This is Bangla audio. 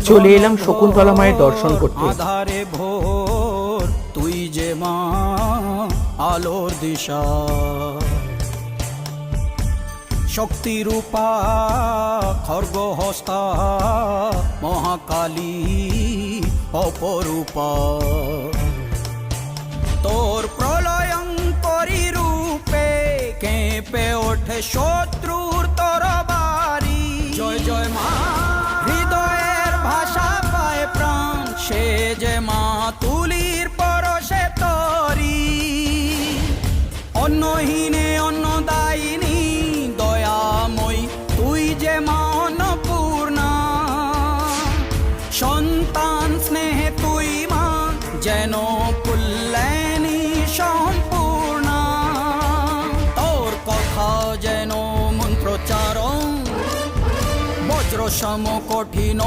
চলে এলাম শকুন্তলা মায়ের দর্শন করতে। আধারে ভোর তুই যে মা আলোর দিশা, শক্তিরূপা খর্গহস্তা মহাকালী অপরূপা, তোর প্রলয়ঙ্করী রূপে কেঁপে ওঠে শত্রুর তরবারি। জয় জয় মা, হৃদয়ের ভাষা পায় প্রাণ, সে যে মা তুলির পরশে তরি। অন্নহীনে অন্নদায়িনী দয়াময়ী, তুই যে মা অন্নপূর্ণা। সন্তান স্নেহে তুই মা যেন কল্যাণী সম্পূর্ণা। তোর কথা যেন মন্ত্রোচ্চারণ, বজ্র সম কঠিন